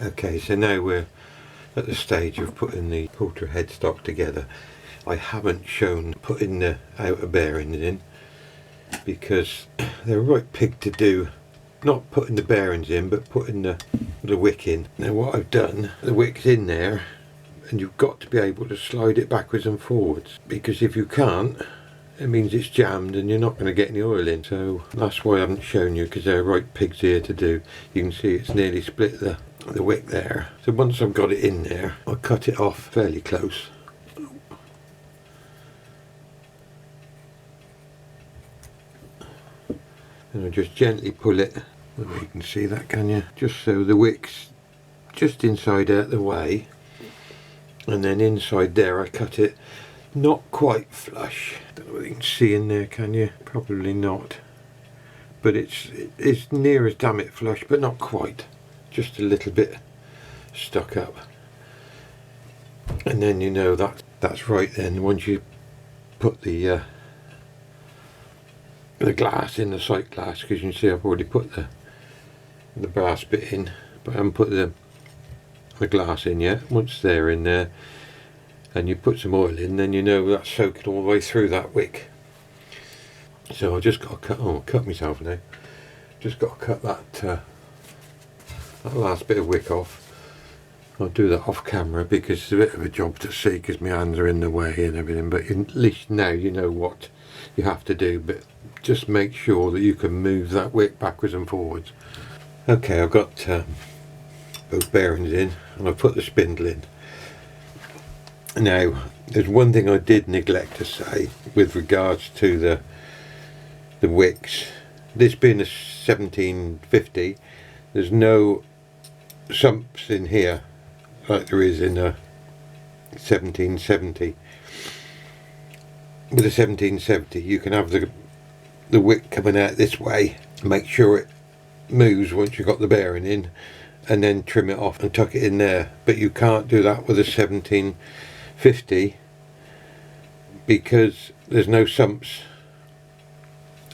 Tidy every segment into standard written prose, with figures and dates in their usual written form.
Okay, so now we're at the stage of putting the Pultra headstock together. I haven't shown putting the outer bearings in because they're right pig to do. Not putting the bearings in, but putting the wick in. Now what I've done, the wick's in there, and you've got to be able to slide it backwards and forwards, because if you can't, it means it's jammed and you're not going to get any oil in. So that's why I haven't shown you, because they're right pigs here to do. You can see it's nearly split the wick there. So once I've got it in there, I'll cut it off fairly close. And I just gently pull it. Well, you can see that, can you? Just so the wick's just inside out the way, and then inside there I cut it not quite flush. Don't know what you can see in there, can you? Probably not, but it's near as damn it flush, but not quite, just a little bit stuck up. And then you know that's right. Then once you put the glass in, the sight glass, because you can see I've already put the brass bit in, but I haven't put the glass in yet. Once they're in there and you put some oil in, then you know that's soaking all the way through that wick. So I just got to cut, oh, cut myself now. Just got to cut that last bit of wick off. I'll do that off camera because it's a bit of a job to see because my hands are in the way and everything, but at least now you know what you have to do. But just make sure that you can move that wick backwards and forwards. Okay, I've got both bearings in and I've put the spindle in. Now there's one thing I did neglect to say with regards to the wicks. This being a 1750, there's no sumps in here like there is in a 1770. With a 1770 you can have the wick coming out this way, make sure it moves once you've got the bearing in, and then trim it off and tuck it in there. But you can't do that with a 1750 because there's no sumps,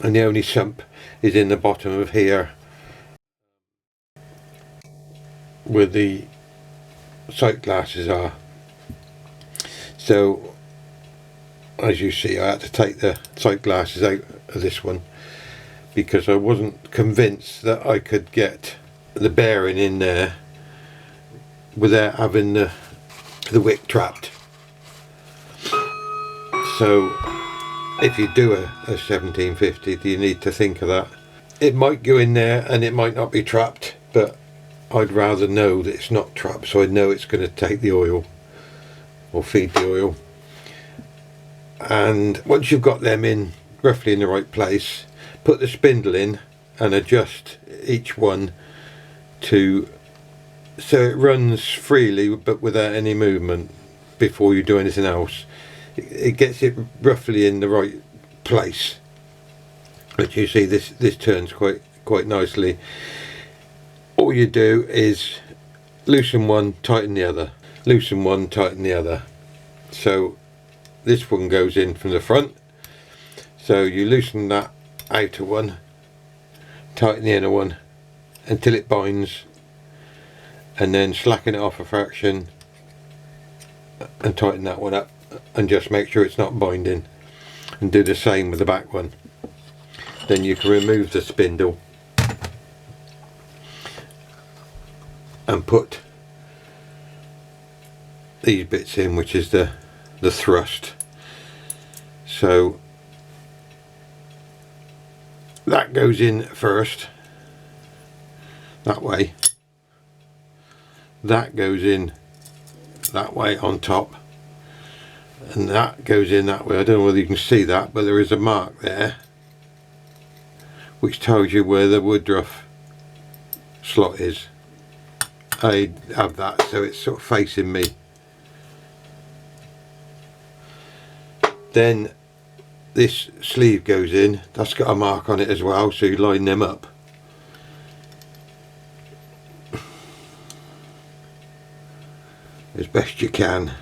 and the only sump is in the bottom of here where the sight glasses are. So as you see, I had to take the sight glasses out of this one because I wasn't convinced that I could get the bearing in there without having the wick trapped. So if you do a 1750, you need to think of that. It might go in there and it might not be trapped, but I'd rather know that it's not trapped, so I know it's going to take the oil or feed the oil. And once you've got them in roughly in the right place, put the spindle in and adjust each one to so it runs freely but without any movement before you do anything else. It gets it roughly in the right place. But you see this turns quite nicely. All you do is loosen one, tighten the other, loosen one, tighten the other. So this one goes in from the front, so you loosen that outer one, tighten the inner one until it binds, and then slacken it off a fraction and tighten that one up and just make sure it's not binding, and do the same with the back one. Then you can remove the spindle and put these bits in, which is the thrust. So that goes in first that way, that goes in that way on top, and that goes in that way. I don't know whether you can see that, but there is a mark there which tells you where the woodruff slot is. I have that so it's sort of facing me. Then this sleeve goes in, that's got a mark on it as well, so you line them up. As best you can.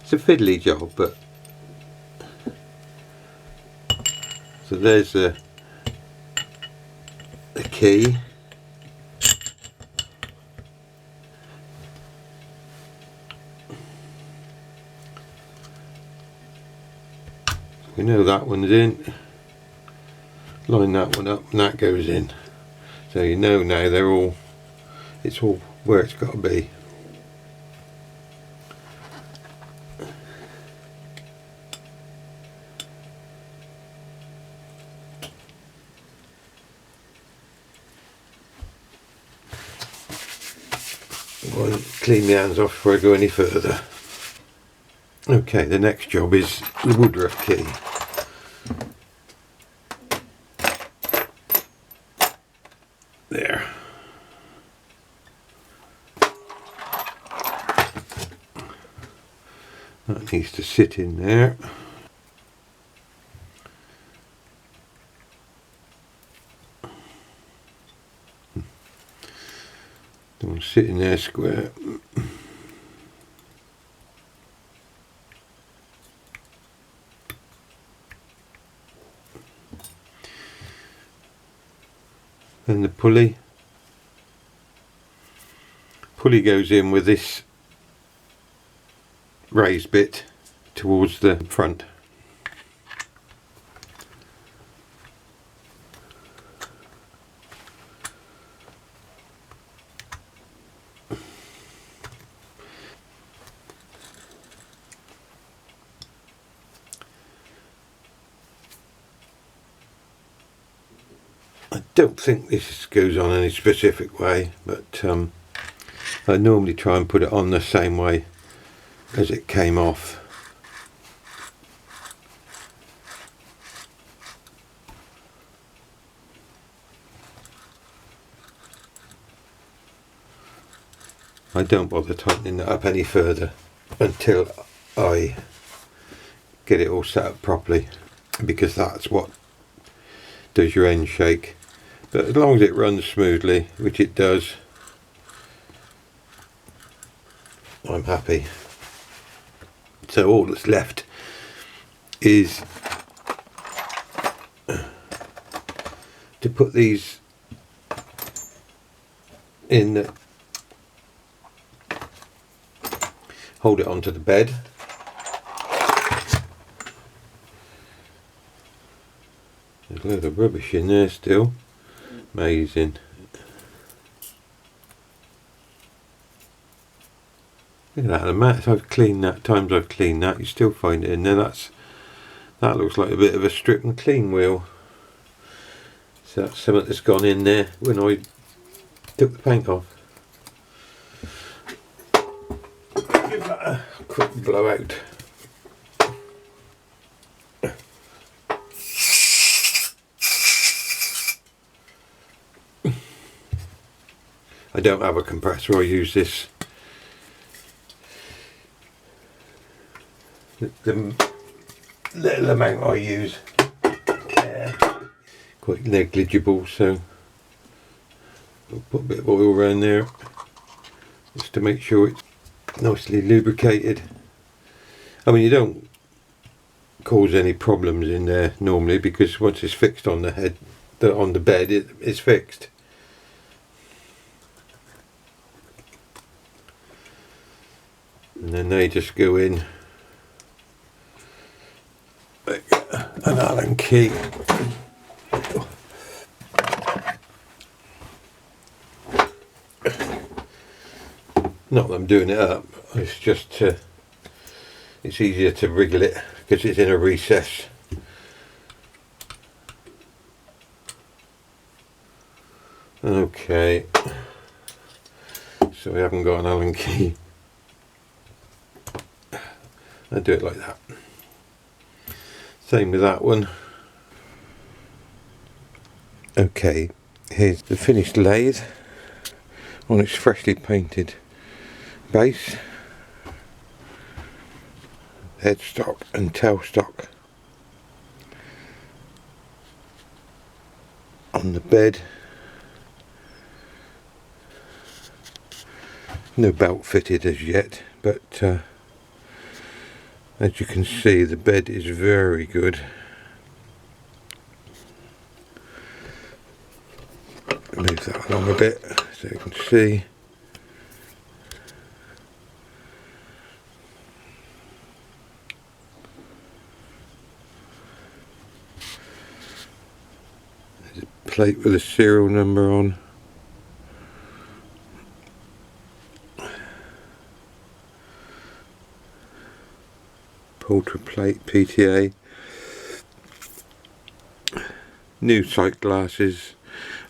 It's a fiddly job, but so there's the key. We know that one's in. Line that one up and that goes in. So you know now they're all, it's all where it's got to be. I'll clean my hands off before I go any further. Okay, the next job is the woodruff key. There. That needs to sit in there. Don't sit in there square. Then the pulley. Pulley goes in with this raised bit towards the front. I don't think this goes on any specific way, but I normally try and put it on the same way as it came off. I don't bother tightening it up any further until I get it all set up properly, because that's what does your end shake. But as long as it runs smoothly, which it does, I'm happy. So all that's left is to put these in, hold it onto the bed. There's a load of rubbish in there still. Amazing. Look at that, the mats I've cleaned that, times I've cleaned that, you still find it in there. That looks like a bit of a strip and clean wheel. So that's something that's gone in there when I took the paint off. Give that a quick blowout. I don't have a compressor, I use this. The little amount I use, quite negligible, so I'll put a bit of oil around there just to make sure it's nicely lubricated. I mean, you don't cause any problems in there normally, because once it's fixed on the head, on the bed, it's fixed. And then they just go in like an Allen key. Not that I'm doing it up, it's just it's easier to wriggle it because it's in a recess. Okay, so we haven't got an Allen key. I do it like that. Same with that one. Okay, here's the finished lathe on its freshly painted base. Headstock and tailstock on the bed. No belt fitted as yet, but As you can see, the bed is very good. Move that along a bit so you can see. There's a plate with a serial number on. Pultra plate PTA. New sight glasses,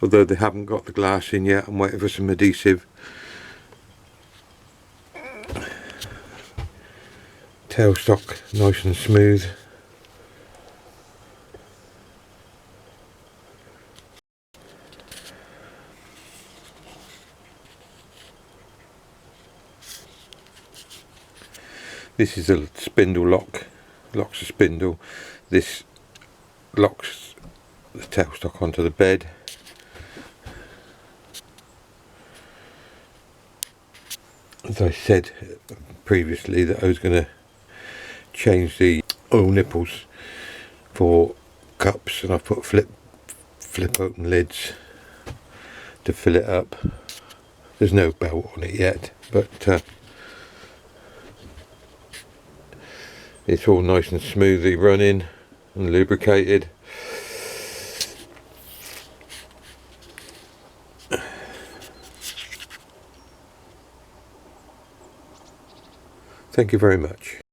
although they haven't got the glass in yet. I'm waiting for some adhesive. Tailstock nice and smooth. This is a spindle lock, locks the spindle. This locks the tailstock onto the bed. As I said previously that I was going to change the oil nipples for cups, and I've put flip open lids to fill it up. There's no belt on it yet, but it's all nice and smoothly running and lubricated. Thank you very much.